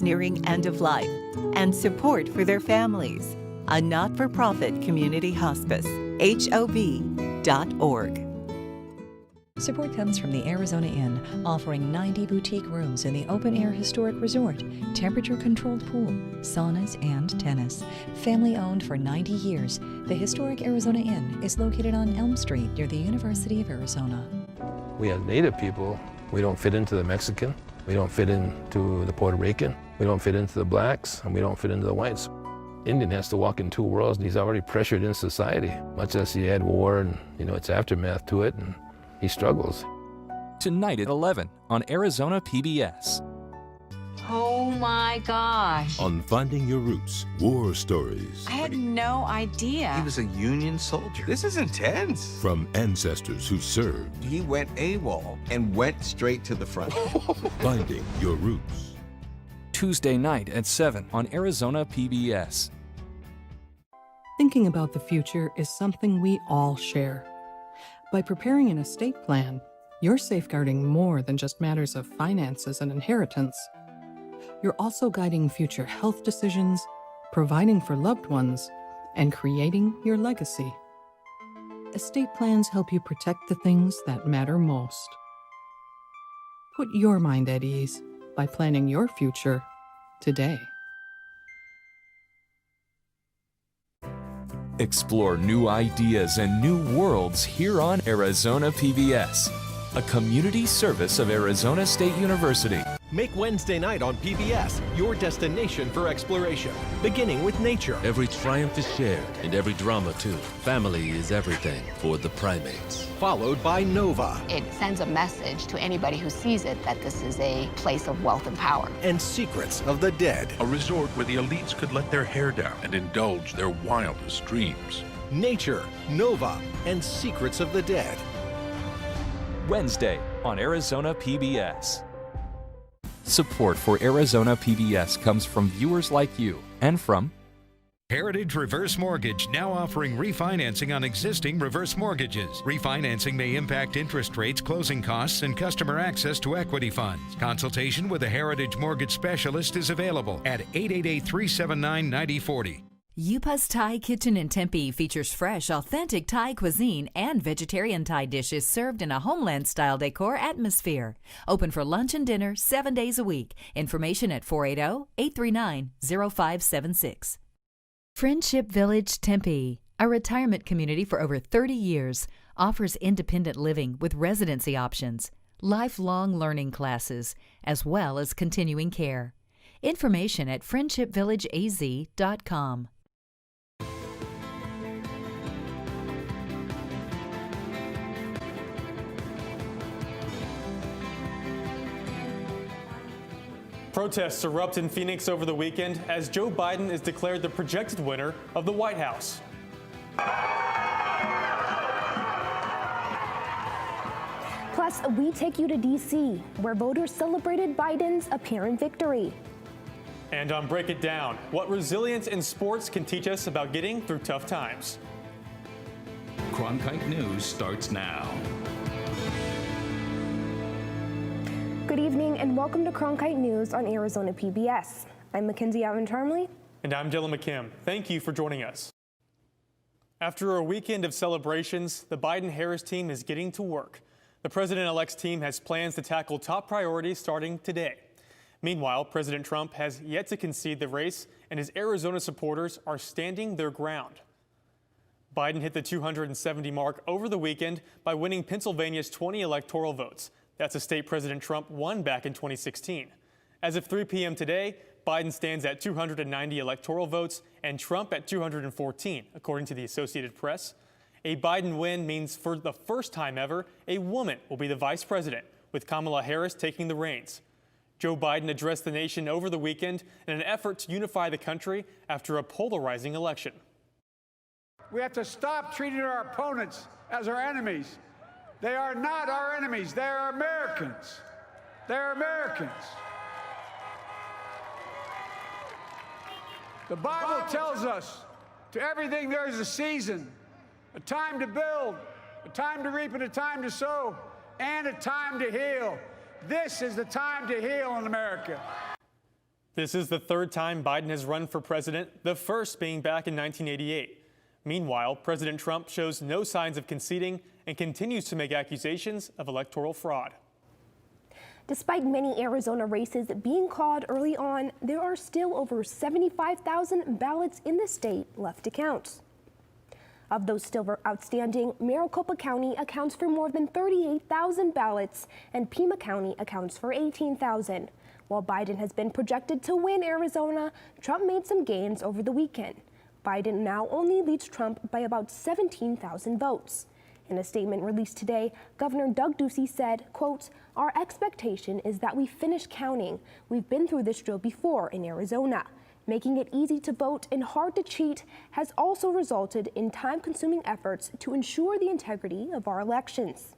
nearing end of life, and support for their families. A not-for-profit community hospice. HOV.org. Support comes from the Arizona Inn, offering 90 boutique rooms in the open-air historic resort, temperature-controlled pool, saunas, and tennis. Family-owned for 90 years, the historic Arizona Inn is located on Elm Street near the University of Arizona. We as Native people, we don't fit into the Mexican, we don't fit into the Puerto Rican, we don't fit into the blacks, and we don't fit into the whites. Indian has to walk in two worlds, and he's already pressured in society, much as he had war and, its aftermath to it, and he struggles. Tonight at 11 on Arizona PBS. Oh my gosh. On Finding Your Roots, War Stories. I had no idea. He was a Union soldier. This is intense. From ancestors who served. He went AWOL and went straight to the front. Finding Your Roots. Tuesday night at 7 on Arizona PBS. Thinking about the future is something we all share. By preparing an estate plan, you're safeguarding more than just matters of finances and inheritance. You're also guiding future health decisions, providing for loved ones, and creating your legacy. Estate plans help you protect the things that matter most. Put your mind at ease by planning your future today. Explore new ideas and new worlds here on Arizona PBS, a community service of Arizona State University. Make Wednesday night on PBS your destination for exploration, beginning with nature. Every triumph is shared, and every drama too. Family is everything for the primates. Followed by Nova. It sends a message to anybody who sees it that this is a place of wealth and power. And Secrets of the Dead. A resort where the elites could let their hair down and indulge their wildest dreams. Nature, Nova, and Secrets of the Dead. Wednesday on Arizona PBS. Support for Arizona PBS comes from viewers like you and from Heritage Reverse Mortgage, now offering refinancing on existing reverse mortgages. Refinancing may impact interest rates, closing costs, and customer access to equity funds. Consultation with a Heritage Mortgage Specialist is available at 888-379-9040. Yupa's Thai Kitchen in Tempe features fresh, authentic Thai cuisine and vegetarian Thai dishes served in a homeland-style decor atmosphere. Open for lunch and dinner 7 days a week. Information at 480-839-0576. Friendship Village Tempe, a retirement community for over 30 years, offers independent living with residency options, lifelong learning classes, as well as continuing care. Information at friendshipvillageaz.com. Protests erupt in Phoenix over the weekend as Joe Biden is declared the projected winner of the White House. Plus, we take you to D.C., where voters celebrated Biden's apparent victory. And on Break It Down, what resilience in sports can teach us about getting through tough times. Cronkite News starts now. Good evening and welcome to Cronkite News on Arizona PBS. I'm Mackenzie Alvin-Charmley. And I'm Dylan McKim. Thank you for joining us. After a weekend of celebrations, the Biden-Harris team is getting to work. The president-elect's team has plans to tackle top priorities starting today. Meanwhile, President Trump has yet to concede the race, and his Arizona supporters are standing their ground. Biden hit the 270 mark over the weekend by winning Pennsylvania's 20 electoral votes. That's a state President Trump won back in 2016. As of 3 p.m. today, Biden stands at 290 electoral votes and Trump at 214, according to the Associated Press. A Biden win means for the first time ever, a woman will be the vice president, with Kamala Harris taking the reins. Joe Biden addressed the nation over the weekend in an effort to unify the country after a polarizing election. We have to stop treating our opponents as our enemies. They are not our enemies. They are Americans. They're Americans. The Bible tells us to everything there is a season, a time to build, a time to reap and a time to sow, and a time to heal. This is the time to heal in America. This is the third time Biden has run for president, the first being back in 1988. Meanwhile, President Trump shows no signs of conceding and continues to make accusations of electoral fraud. Despite many Arizona races being called early on, there are still over 75,000 ballots in the state left to count. Of those still outstanding, Maricopa County accounts for more than 38,000 ballots and Pima County accounts for 18,000. While Biden has been projected to win Arizona, Trump made some gains over the weekend. Biden now only leads Trump by about 17,000 votes. In a statement released today, Governor Doug Ducey said, quote, "Our expectation is that we finish counting. We've been through this drill before in Arizona. Making it easy to vote and hard to cheat has also resulted in time-consuming efforts to ensure the integrity of our elections."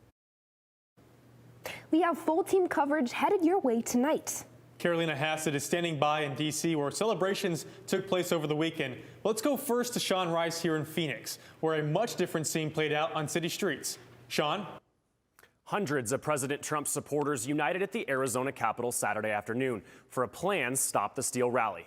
We have full team coverage headed your way tonight. Carolina Hassett is standing by in D.C. where celebrations took place over the weekend. Let's go first to Sean Rice here in Phoenix, where a much different scene played out on city streets. Sean? Hundreds of President Trump supporters united at the Arizona Capitol Saturday afternoon for a planned Stop the Steal rally.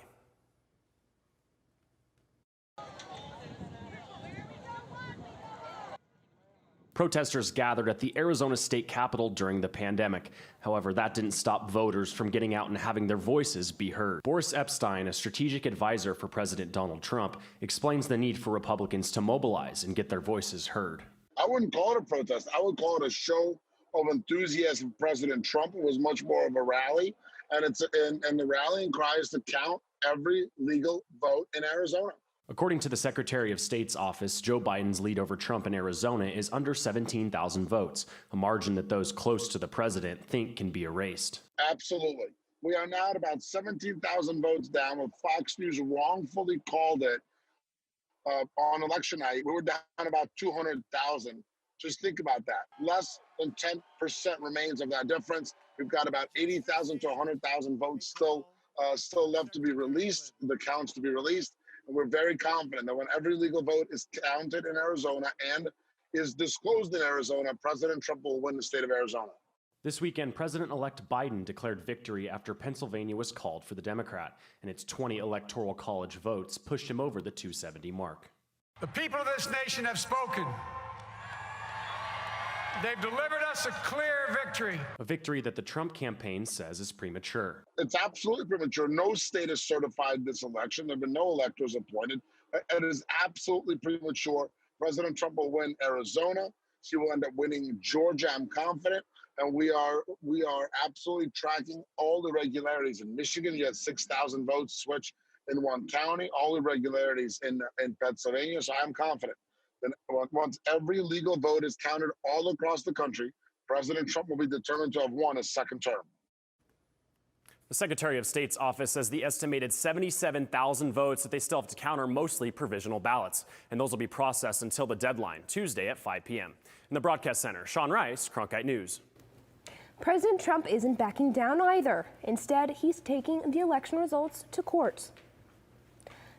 Protesters gathered at the Arizona State Capitol during the pandemic. However, that didn't stop voters from getting out and having their voices be heard. Boris Epstein, a strategic advisor for President Donald Trump, explains the need for Republicans to mobilize and get their voices heard. I wouldn't call it a protest. I would call it a show of enthusiasm for President Trump. It was much more of a rally, and the rallying cry is to count every legal vote in Arizona. According to the Secretary of State's office, Joe Biden's lead over Trump in Arizona is under 17,000 votes, a margin that those close to the president think can be erased. Absolutely. We are now at about 17,000 votes down, what Fox News wrongfully called it on election night. We were down about 200,000. Just think about that. Less than 10% remains of that difference. We've got about 80,000 to 100,000 votes still left to be released, the counts to be released. And we're very confident that when every legal vote is counted in Arizona and is disclosed in Arizona, President Trump will win the state of Arizona. This weekend, President-elect Biden declared victory after Pennsylvania was called for the Democrat, and its 20 Electoral College votes pushed him over the 270 mark. The people of this nation have spoken. They've delivered us a clear victory. A victory that the Trump campaign says is premature. It's absolutely premature. No state has certified this election. There have been no electors appointed. It is absolutely premature. President Trump will win Arizona. He will end up winning Georgia, I'm confident. And we are absolutely tracking all the irregularities. In Michigan, you had 6,000 votes switch in one county, all irregularities in Pennsylvania. So I'm confident. Then once every legal vote is counted all across the country, President Trump will be determined to have won a second term. The Secretary of State's office says the estimated 77,000 votes that they still have to count are mostly provisional ballots, and those will be processed until the deadline, Tuesday at 5 p.m. In the broadcast center, Sean Rice, Cronkite News. President Trump isn't backing down either. Instead, he's taking the election results to court.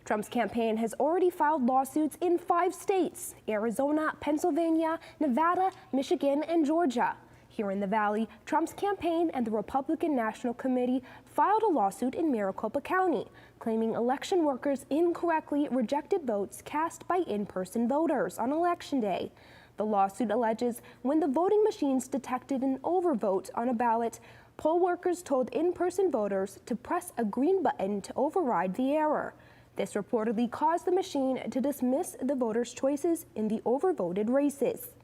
Trump's campaign has already filed lawsuits in 5 states: Arizona, Pennsylvania, Nevada, Michigan, and Georgia. Here in the Valley, Trump's campaign and the Republican National Committee filed a lawsuit in Maricopa County, claiming election workers incorrectly rejected votes cast by in-person voters on Election Day. The lawsuit alleges when the voting machines detected an overvote on a ballot, poll workers told in-person voters to press a green button to override the error. This reportedly caused the machine to dismiss the voters' choices in the overvoted races.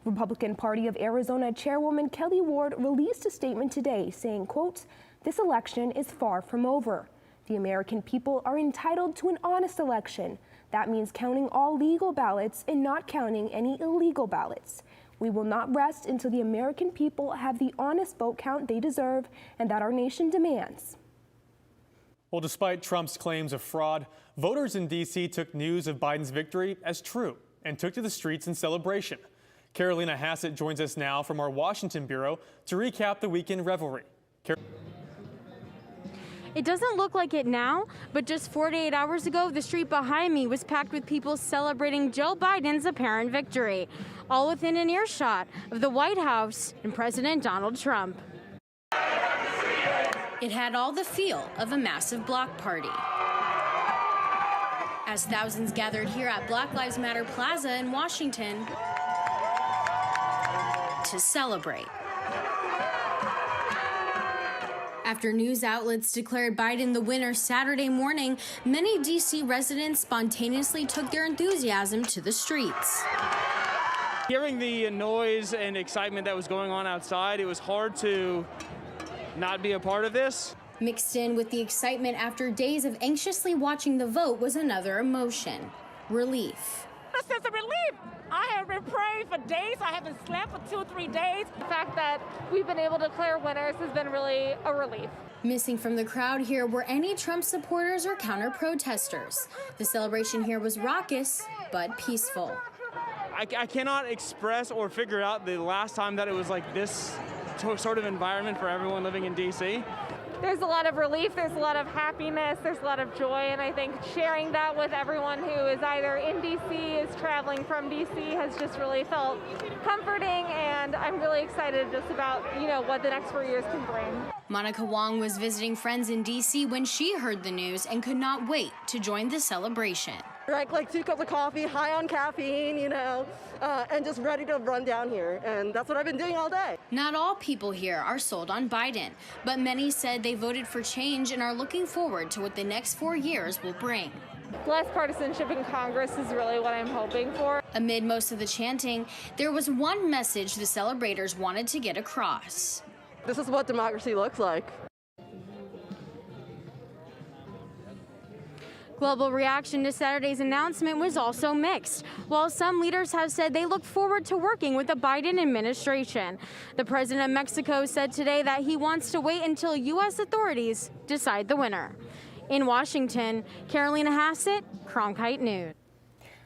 Republican Party of Arizona Chairwoman Kelly Ward released a statement today saying, quote, "This election is far from over. The American people are entitled to an honest election. That means counting all legal ballots and not counting any illegal ballots. We will not rest until the American people have the honest vote count they deserve and that our nation demands." Well, despite Trump's claims of fraud, voters in D.C. took news of Biden's victory as true and took to the streets in celebration. Carolina Hassett joins us now from our Washington bureau to recap the weekend revelry. It doesn't look like it now, but just 48 hours ago, the street behind me was packed with people celebrating Joe Biden's apparent victory, all within an earshot of the White House and President Donald Trump. It had all the feel of a massive block party. As thousands gathered here at Black Lives Matter Plaza in Washington to celebrate. After news outlets declared Biden the winner Saturday morning, many D.C. residents spontaneously took their enthusiasm to the streets. Hearing the noise and excitement that was going on outside, it was hard to not be a part of this. Mixed in with the excitement after days of anxiously watching the vote was another emotion: relief. A sense of relief. I have been praying for days. I haven't slept for 2-3 days. The fact that we've been able to declare winners has been really a relief. Missing from the crowd here were any Trump supporters or counter-protesters. The celebration here was raucous, but peaceful. I cannot express or figure out the last time that it was like this sort of environment for everyone living in D.C. There's a lot of relief, there's a lot of happiness, there's a lot of joy, and I think sharing that with everyone who is either in D.C., is traveling from D.C., has just really felt comforting, and I'm really excited just about, what the next 4 years can bring. Monica Wong was visiting friends in D.C. when she heard the news and could not wait to join the celebration. Drank like 2 cups of coffee, high on caffeine, and just ready to run down here. And that's what I've been doing all day. Not all people here are sold on Biden, but many said they voted for change and are looking forward to what the next 4 years will bring. Less partisanship in Congress is really what I'm hoping for. Amid most of the chanting, there was one message the celebrators wanted to get across. This is what democracy looks like. Global reaction to Saturday's announcement was also mixed. While some leaders have said they look forward to working with the Biden administration, the president of Mexico said today that he wants to wait until U.S. authorities decide the winner. In Washington, Carolina Hassett, Cronkite News.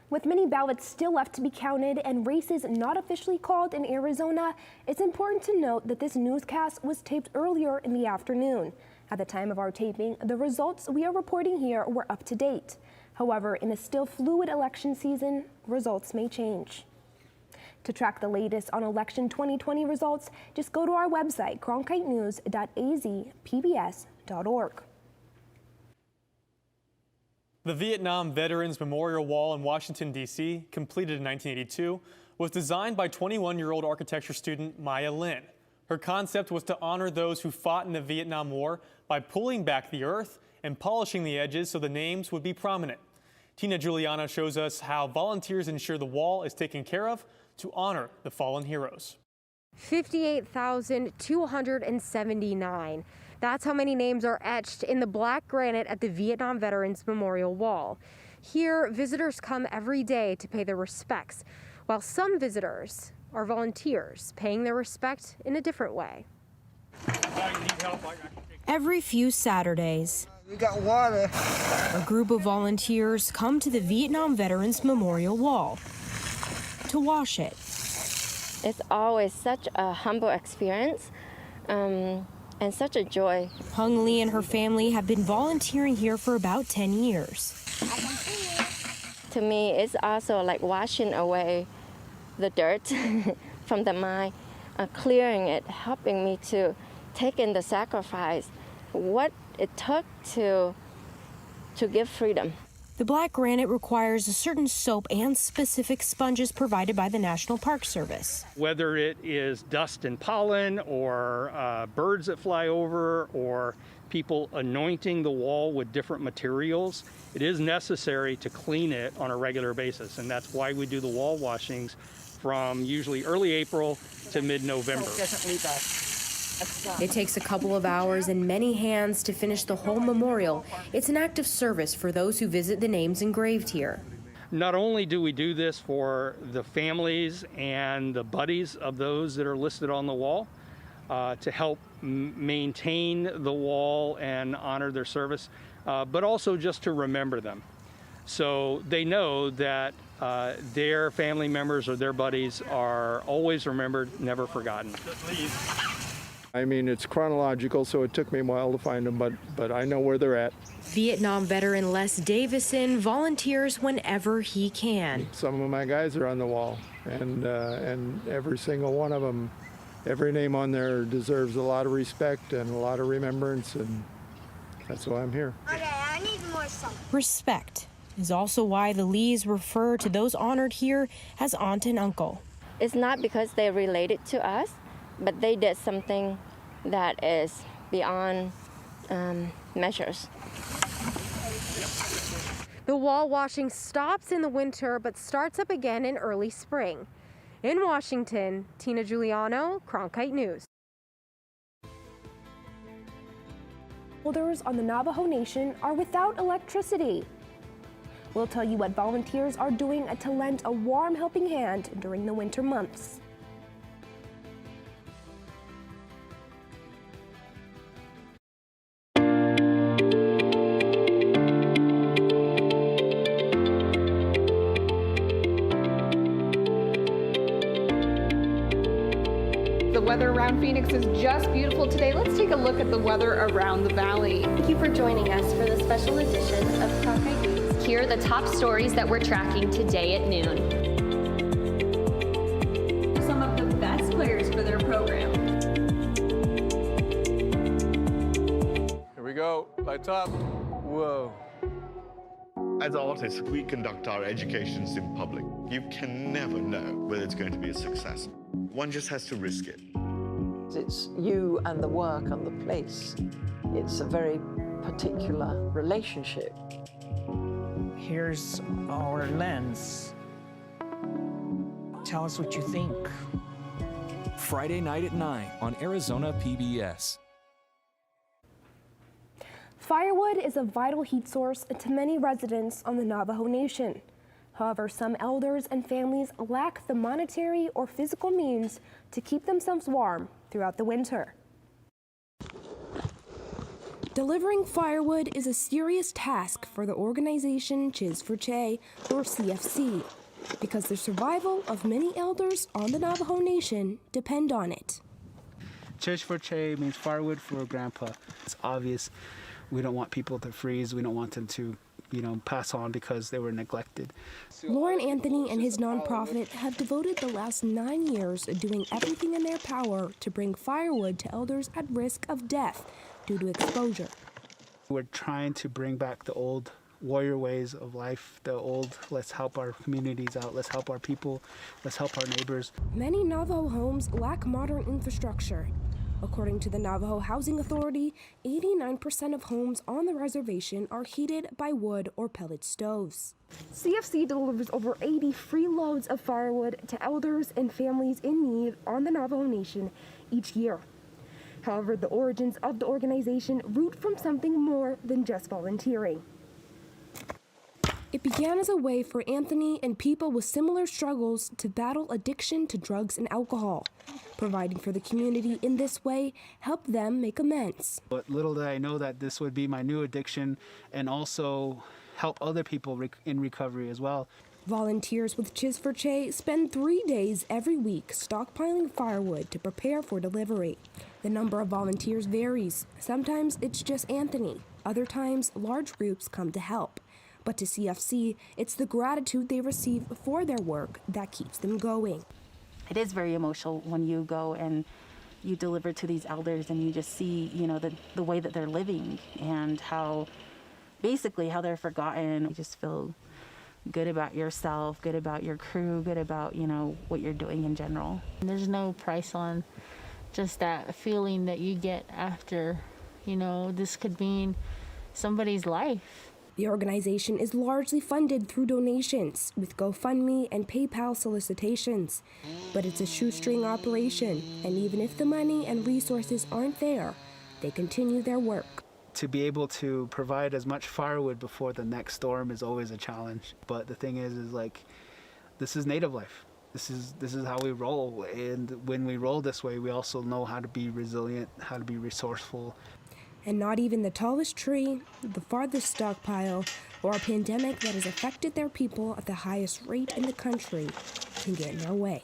With many ballots still left to be counted and races not officially called in Arizona, it's important to note that this newscast was taped earlier in the afternoon. At the time of our taping, the results we are reporting here were up to date. However, in a still fluid election season, results may change. To track the latest on election 2020 results, just go to our website, cronkitenews.azpbs.org. The Vietnam Veterans Memorial Wall in Washington, D.C., completed in 1982, was designed by 21-year-old architecture student Maya Lin. Her concept was to honor those who fought in the Vietnam War by pulling back the earth and polishing the edges so the names would be prominent. Tina Giuliano shows us how volunteers ensure the wall is taken care of to honor the fallen heroes. 58,279. That's how many names are etched in the black granite at the Vietnam Veterans Memorial Wall. Here, visitors come every day to pay their respects, while some visitors are volunteers paying their respect in a different way. Every few Saturdays, we got water. A group of volunteers come to the Vietnam Veterans Memorial Wall to wash it. It's always such a humble experience and such a joy. Hung Lee and her family have been volunteering here for about 10 years. To me, it's also like washing away the dirt from the mine, clearing it, helping me to take in the sacrifice, what it took to give freedom. The black granite requires a certain soap and specific sponges provided by the National Park Service. Whether it is dust and pollen or birds that fly over or people anointing the wall with different materials, it is necessary to clean it on a regular basis. And that's why we do the wall washings from usually early April to mid-November. It takes a couple of hours and many hands to finish the whole memorial. It's an act of service for those who visit the names engraved here. Not only do we do this for the families and the buddies of those that are listed on the wall to help maintain the wall and honor their service, but also just to remember them. So they know that their family members or their buddies are always remembered, never forgotten. I mean, it's chronological, so it took me a while to find them, but I know where they're at. Vietnam veteran Les Davison volunteers whenever he can. Some of my guys are on the wall, and every single one of them every name on there deserves a lot of respect and a lot of remembrance, and that's why I'm here. Okay, I need more salt. Respect is also why the Lees refer to those honored here as aunt and uncle. It's not because they're related to us, but they did something that is beyond measures. The wall washing stops in the winter but starts up again in early spring. In Washington, Tina Giuliano, Cronkite News. Elders on the Navajo Nation are without electricity. We'll tell you what volunteers are doing to lend a warm helping hand during the winter months. The weather around Phoenix is just beautiful today. Let's take a look at the weather around the valley. Thank you for joining us for the special edition of Cronkite News. Here are the top stories that we're tracking today at noon. Some of the best players for their program. Here we go. Lights up. Whoa. As artists, we conduct our educations in public. You can never know whether it's going to be a success. One just has to risk it. It's you and the work and the place. It's a very particular relationship. Here's our lens. Tell us what you think. Friday night at 9 on Arizona PBS. Firewood is a vital heat source to many residents on the Navajo Nation. However, some elders and families lack the monetary or physical means to keep themselves warm throughout the winter. Delivering firewood is a serious task for the organization CSociety, or CFC, because the survival of many elders on the Navajo Nation depend on it. CSociety means firewood for Grandpa. It's obvious. We don't want people to freeze. We don't want them to pass on because they were neglected. Lauren Anthony and his nonprofit have devoted the last 9 years doing everything in their power to bring firewood to elders at risk of death due to exposure. We're trying to bring back the old warrior ways of life, the old let's help our communities out, let's help our people, let's help our neighbors. Many Navajo homes lack modern infrastructure. According to the Navajo Housing Authority, 89% of homes on the reservation are heated by wood or pellet stoves. CFC delivers over 80 free loads of firewood to elders and families in need on the Navajo Nation each year. However, the origins of the organization root from something more than just volunteering. It began as a way for Anthony and people with similar struggles to battle addiction to drugs and alcohol. Providing for the community in this way helped them make amends. But little did I know that this would be my new addiction and also help other people in recovery as well. Volunteers with CSociety spend 3 days every week stockpiling firewood to prepare for delivery. The number of volunteers varies. Sometimes it's just Anthony. Other times, large groups come to help. But to CFC, it's the gratitude they receive for their work that keeps them going. It is very emotional when you go and you deliver to these elders and you just see, the way that they're living and how they're forgotten. You just feel good about yourself, good about your crew, good about, what you're doing in general. There's no price on just that feeling that you get after, this could mean somebody's life. The organization is largely funded through donations, with GoFundMe and PayPal solicitations. But it's a shoestring operation, and even if the money and resources aren't there, they continue their work. To be able to provide as much firewood before the next storm is always a challenge. But the thing is this is native life. This is how we roll. And when we roll this way, we also know how to be resilient, how to be resourceful. And not even the tallest tree, the farthest stockpile, or a pandemic that has affected their people at the highest rate in the country can get in their way.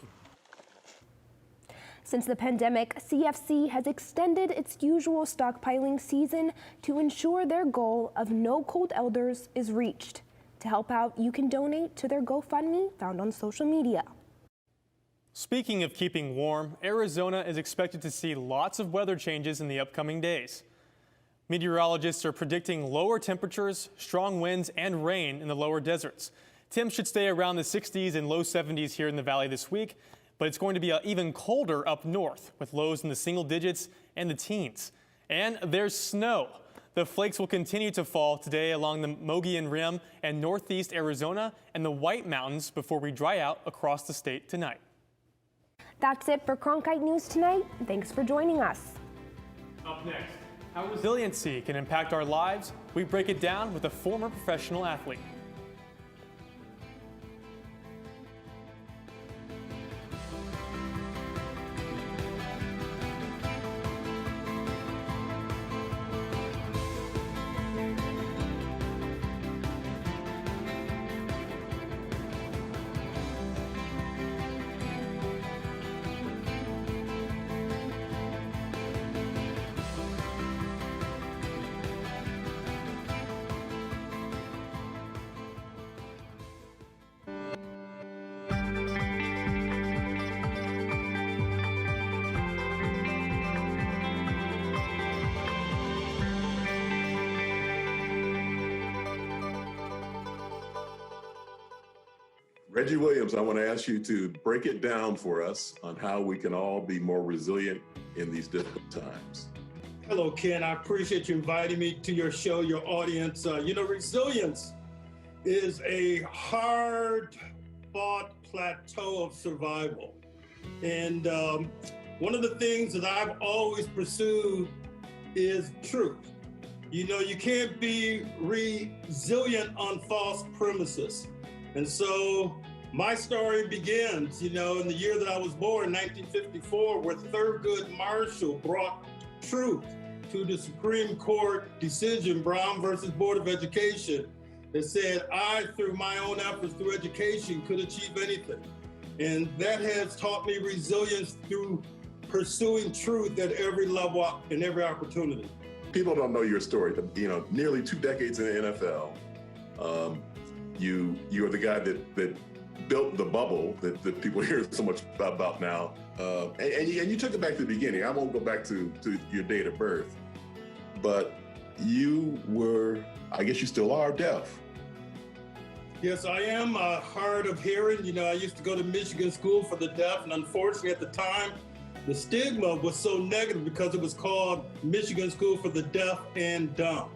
Since the pandemic, CFC has extended its usual stockpiling season to ensure their goal of no cold elders is reached. To help out, you can donate to their GoFundMe found on social media. Speaking of keeping warm, Arizona is expected to see lots of weather changes in the upcoming days. Meteorologists are predicting lower temperatures, strong winds, and rain in the lower deserts. Temps should stay around the 60s and low 70s here in the valley this week, but it's going to be even colder up north with lows in the single digits and the teens. And there's snow. The flakes will continue to fall today along the Mogollon Rim and northeast Arizona and the White Mountains before we dry out across the state tonight. That's it for Cronkite News tonight. Thanks for joining us. Up next, how resiliency can impact our lives. We break it down with a former professional athlete. Reggie Williams, I want to ask you to break it down for us on how we can all be more resilient in these difficult times. Hello, Ken. I appreciate you inviting me to your show, your audience. Resilience is a hard-fought plateau of survival. And one of the things that I've always pursued is truth. You can't be resilient on false premises. And so my story begins, in the year that I was born, 1954, where Thurgood Marshall brought truth to the Supreme Court decision, Brown versus Board of Education, that said, I, through my own efforts through education, could achieve anything. And that has taught me resilience through pursuing truth at every level and every opportunity. People don't know your story. Nearly 2 decades in the NFL. You're the guy that built the bubble that people hear so much about now. And you took it back to the beginning. I won't go back to your date of birth, but you were, I guess you still are, deaf. Yes, I am hard of hearing. I used to go to Michigan School for the Deaf, and unfortunately at the time, the stigma was so negative because it was called Michigan School for the Deaf and Dumb.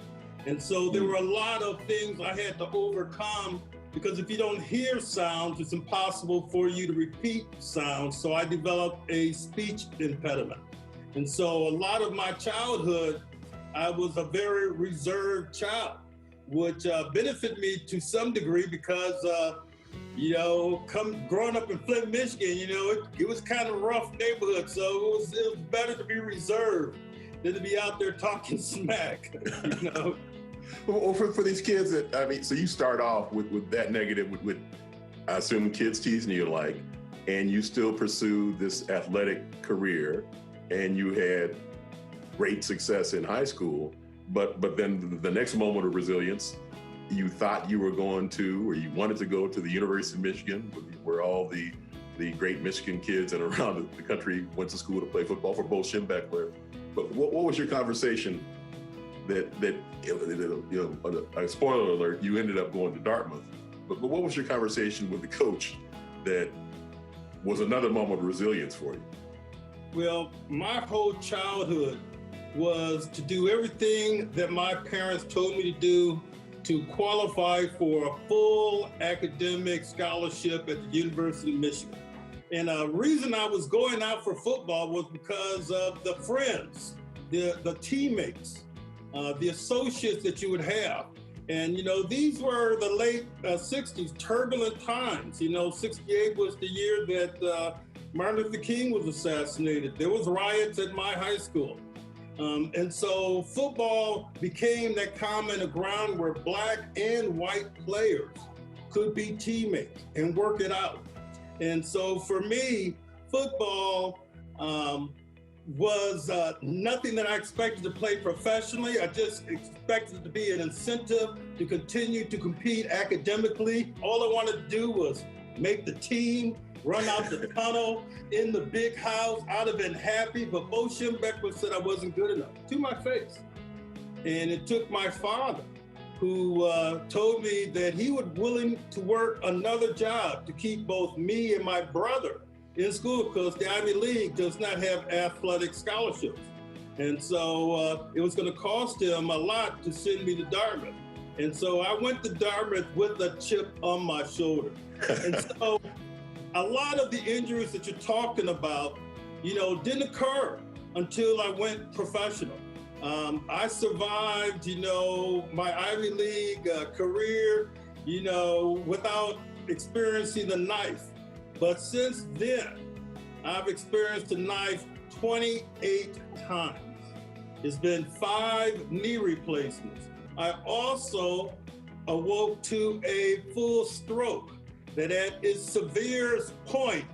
And so there were a lot of things I had to overcome because if you don't hear sounds, it's impossible for you to repeat sounds. So I developed a speech impediment. And so a lot of my childhood, I was a very reserved child, which benefited me to some degree because, growing up in Flint, Michigan, it was kind of a rough neighborhood. So it was better to be reserved than to be out there talking smack, Well, for these kids so you start off with that negative, with I assume kids teasing you and you still pursue this athletic career, and you had great success in high school, but then the next moment of resilience, you thought you were going to, or you wanted to go to the University of Michigan, where all the great Michigan kids and around the country went to school to play football for both Schembechler. But what was your conversation? A spoiler alert, you ended up going to Dartmouth. But what was your conversation with the coach that was another moment of resilience for you? Well, my whole childhood was to do everything that my parents told me to do to qualify for a full academic scholarship at the University of Michigan. And the reason I was going out for football was because of the friends, the teammates, the associates that you would have. And, these were the late 60s, turbulent times. 68 was the year that Martin Luther King was assassinated. There was riots at my high school. And so football became that common ground where black and white players could be teammates and work it out. And so for me, football was nothing that I expected to play professionally. I just expected it to be an incentive to continue to compete academically. All I wanted to do was make the team run out the tunnel, in the big house. I'd have been happy, but Bo Schembechler said I wasn't good enough to my face. And it took my father, who told me that he was willing to work another job to keep both me and my brother in school, because the Ivy League does not have athletic scholarships. And so it was going to cost him a lot to send me to Dartmouth. And so I went to Dartmouth with a chip on my shoulder. And so a lot of the injuries that you're talking about, didn't occur until I went professional. I survived, my Ivy League career, without experiencing the knife. But since then, I've experienced the knife 28 times. It's been 5 knee replacements. I also awoke to a full stroke that at its severest point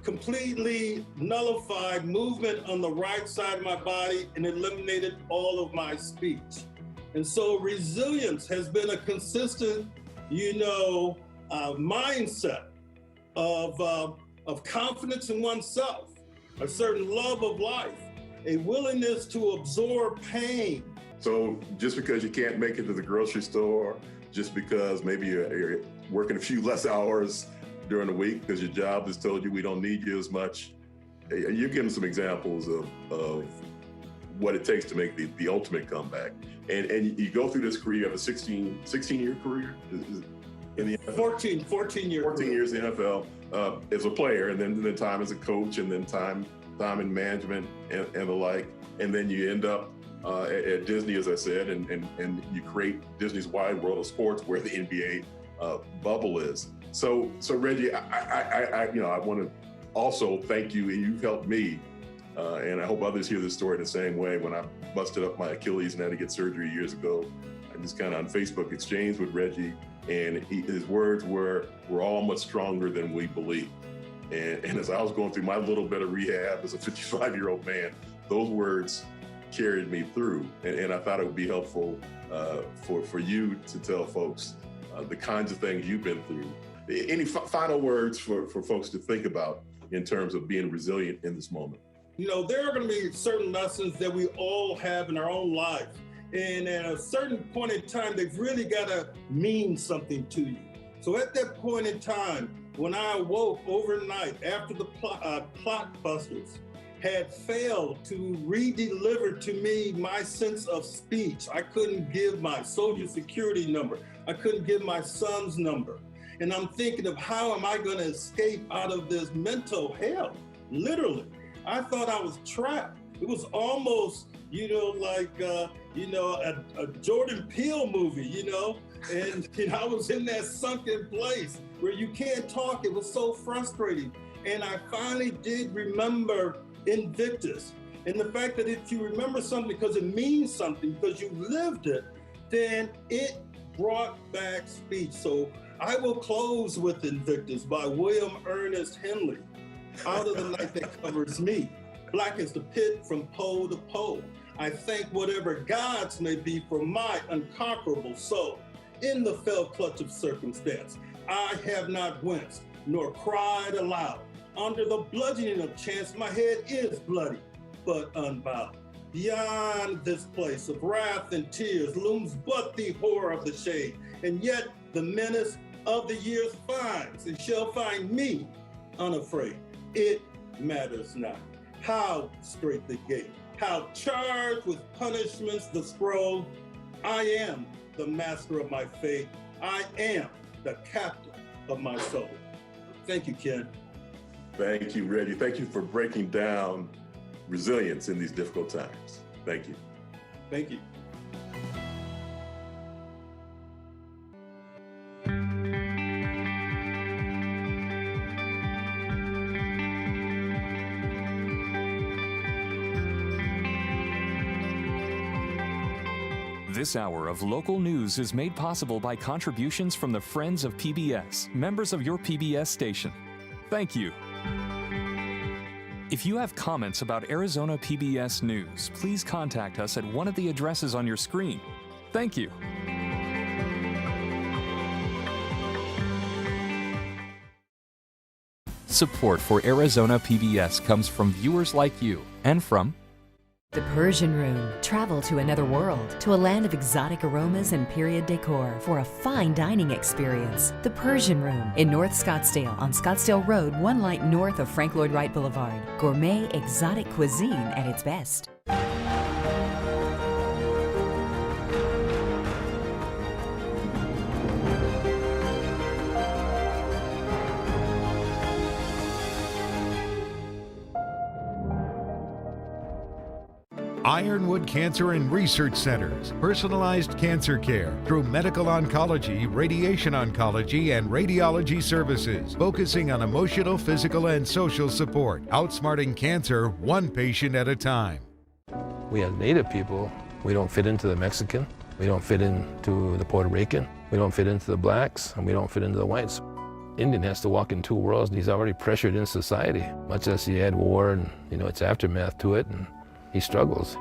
completely nullified movement on the right side of my body and eliminated all of my speech. And so resilience has been a consistent, mindset of confidence in oneself, a certain love of life, a willingness to absorb pain. So just because you can't make it to the grocery store, just because maybe you're working a few less hours during the week because your job has told you we don't need you as much, you're giving some examples of what it takes to make the ultimate comeback. And you go through this career, you have a 16-year career in the NFL? 14 years. 14 years in the NFL as a player, and then time as a coach, and then time in management and the like. And then you end up at Disney, as I said, and you create Disney's Wide World of Sports, where the NBA bubble is. So Reggie, I want to also thank you, and you've helped me, and I hope others hear this story the same way. When I busted up my Achilles and had to get surgery years ago, I just kind of on Facebook exchanged with Reggie, and his words were, "We're all much stronger than we believe." And as I was going through my little bit of rehab as a 55-year-old man, those words carried me through. And I thought it would be helpful for you to tell folks the kinds of things you've been through. Any final words for folks to think about in terms of being resilient in this moment? There are going to be certain lessons that we all have in our own life. And at a certain point in time, they've really got to mean something to you. So at that point in time, when I awoke overnight after the plot busters had failed to re-deliver to me my sense of speech, I couldn't give my social security number. I couldn't give my son's number. And I'm thinking of, how am I going to escape out of this mental hell? Literally, I thought I was trapped. It was almost, like, a Jordan Peele movie, and I was in that sunken place where you can't talk. It was so frustrating. And I finally did remember Invictus. And the fact that if you remember something because it means something, because you lived it, then it brought back speech. So I will close with Invictus by William Ernest Henley. Out of the night that covers me, black as the pit from pole to pole. I thank whatever gods may be for my unconquerable soul. In the fell clutch of circumstance, I have not winced nor cried aloud. Under the bludgeoning of chance, my head is bloody, but unbowed. Beyond this place of wrath and tears looms but the horror of the shade, and yet the menace of the years finds and shall find me unafraid. It matters not how straight the gate, how charged with punishments the scroll. I am the master of my fate. I am the captain of my soul. Thank you, Ken. Thank you, Reggie. Thank you for breaking down resilience in these difficult times. Thank you. Thank you. This hour of local news is made possible by contributions from the Friends of PBS, members of your PBS station. Thank you. If you have comments about Arizona PBS News, please contact us at one of the addresses on your screen. Thank you. Support for Arizona PBS comes from viewers like you and from The Persian Room. Travel to another world, to a land of exotic aromas and period decor for a fine dining experience. The Persian Room in North Scottsdale on Scottsdale Road, 1 light north of Frank Lloyd Wright Boulevard. Gourmet exotic cuisine at its best. Ironwood Cancer and Research Centers, personalized cancer care through medical oncology, radiation oncology, and radiology services, focusing on emotional, physical, and social support, outsmarting cancer one patient at a time. We as Native people, we don't fit into the Mexican, we don't fit into the Puerto Rican, we don't fit into the blacks, and we don't fit into the whites. Indian has to walk in two worlds, and he's already pressured in society, much as he had war and, its aftermath to it, and he struggles.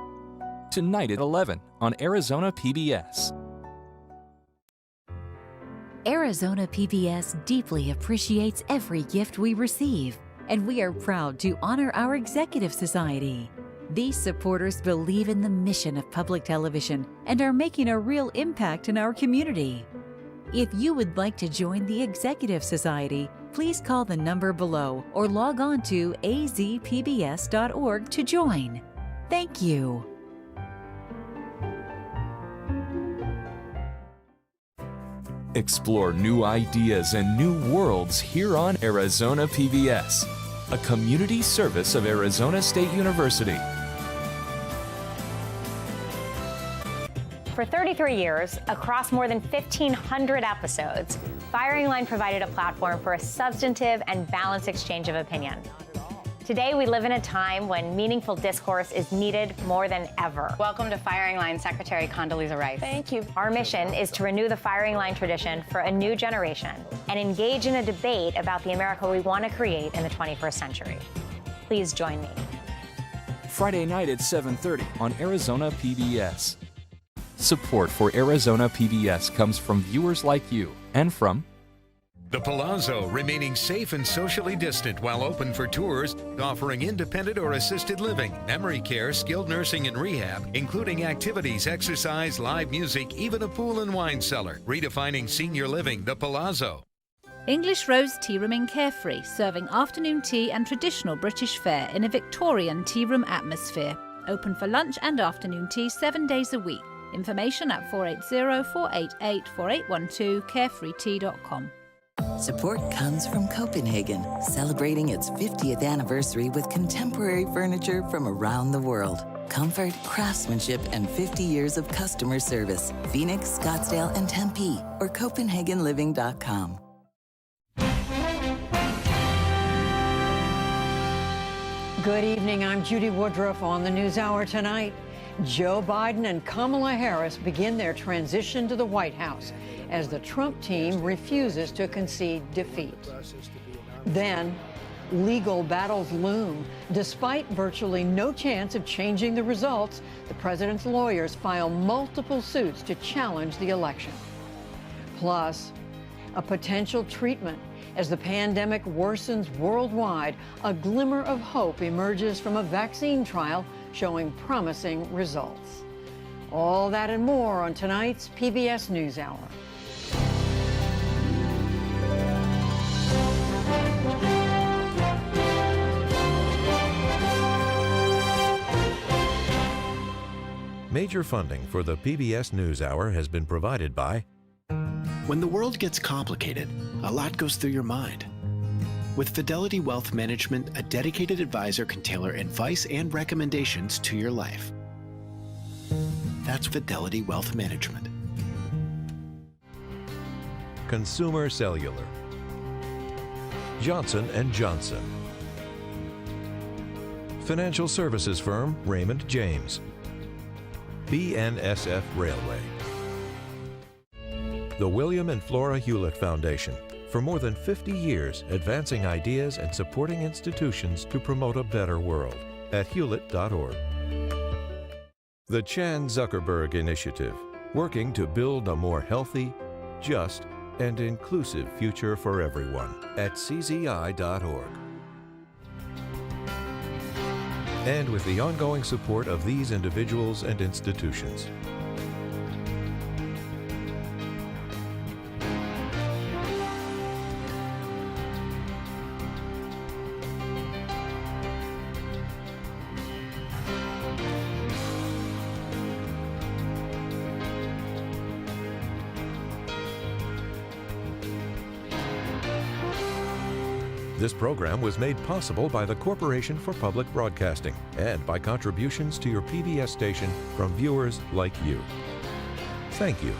Tonight at 11 on Arizona PBS. Arizona PBS deeply appreciates every gift we receive, and we are proud to honor our Executive Society. These supporters believe in the mission of public television and are making a real impact in our community. If you would like to join the Executive Society, please call the number below or log on to azpbs.org to join. Thank you. Explore new ideas and new worlds here on Arizona PBS, a community service of Arizona State University. For 33 years, across more than 1,500 episodes, Firing Line provided a platform for a substantive and balanced exchange of opinion. Today, we live in a time when meaningful discourse is needed more than ever. Welcome to Firing Line, Secretary Condoleezza Rice. Thank you. Our mission is to renew the Firing Line tradition for a new generation and engage in a debate about the America we want to create in the 21st century. Please join me. Friday night at 7:30 on Arizona PBS. Support for Arizona PBS comes from viewers like you and from The Palazzo, remaining safe and socially distant while open for tours, offering independent or assisted living, memory care, skilled nursing, and rehab, including activities, exercise, live music, even a pool and wine cellar. Redefining senior living, The Palazzo. English Rose Tea Room in Carefree, serving afternoon tea and traditional British fare in a Victorian tea room atmosphere. Open for lunch and afternoon tea 7 days a week. Information at 480-488-4812, carefreetea.com. Support comes from Copenhagen, celebrating its 50th anniversary with contemporary furniture from around the world. Comfort, craftsmanship, and 50 years of customer service. Phoenix, Scottsdale, and Tempe, or CopenhagenLiving.com. Good evening, I'm Judy Woodruff on the NewsHour tonight. Joe Biden and Kamala Harris begin their transition to the White House as the Trump team refuses to concede defeat. Then, legal battles loom. Despite virtually no chance of changing the results, the president's lawyers file multiple suits to challenge the election. Plus, a potential treatment. As the pandemic worsens worldwide, a glimmer of hope emerges from a vaccine trial showing promising results. All that and more on tonight's PBS NewsHour. Major funding for the PBS NewsHour has been provided by... When the world gets complicated, a lot goes through your mind. With Fidelity Wealth Management, a dedicated advisor can tailor advice and recommendations to your life. That's Fidelity Wealth Management. Consumer Cellular. Johnson & Johnson. Financial services firm Raymond James. BNSF Railway. The William and Flora Hewlett Foundation. For more than 50 years, advancing ideas and supporting institutions to promote a better world at hewlett.org. The Chan Zuckerberg Initiative, working to build a more healthy, just, and inclusive future for everyone at czI.org. and with the ongoing support of these individuals and institutions. This program was made possible by the Corporation for Public Broadcasting and by contributions to your PBS station from viewers like you. Thank you.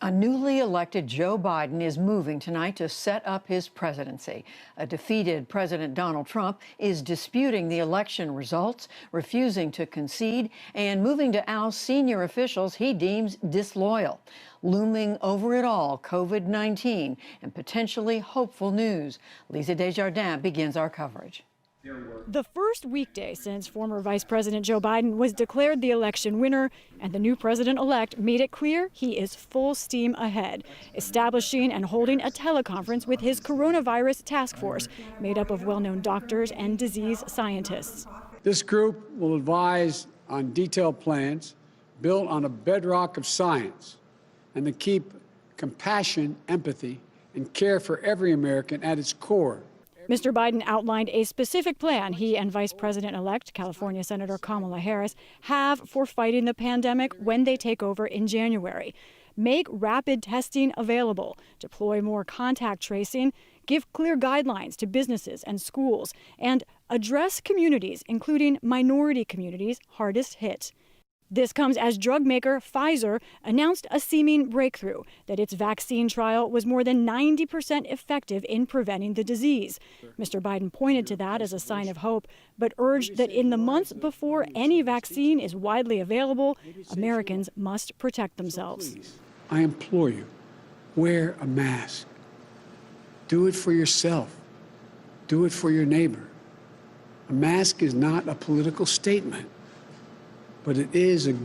A newly elected Joe Biden is moving tonight to set up his presidency. A defeated President Donald Trump is disputing the election results, refusing to concede, and moving to oust senior officials he deems disloyal. Looming over it all, COVID-19 and potentially hopeful news. Lisa Desjardins begins our coverage. The first weekday since former Vice President Joe Biden was declared the election winner, and the new president-elect made it clear he is full steam ahead, establishing and holding a teleconference with his coronavirus task force, made up of well-known doctors and disease scientists. This group will advise on detailed plans built on a bedrock of science and to keep compassion, empathy, and care for every American at its core. Mr. Biden outlined a specific plan he and Vice President-elect California Senator Kamala Harris have for fighting the pandemic when they take over in January. Make rapid testing available, deploy more contact tracing, give clear guidelines to businesses and schools, and address communities, including minority communities, hardest hit. This comes as drug maker Pfizer announced a seeming breakthrough, that its vaccine trial was more than 90% effective in preventing the disease. Mr. Biden pointed to that as a sign of hope, but urged that in the months before any vaccine is widely available, Americans must protect themselves. I implore you, wear a mask. Do it for yourself. Do it for your neighbor. A mask is not a political statement, but it is a good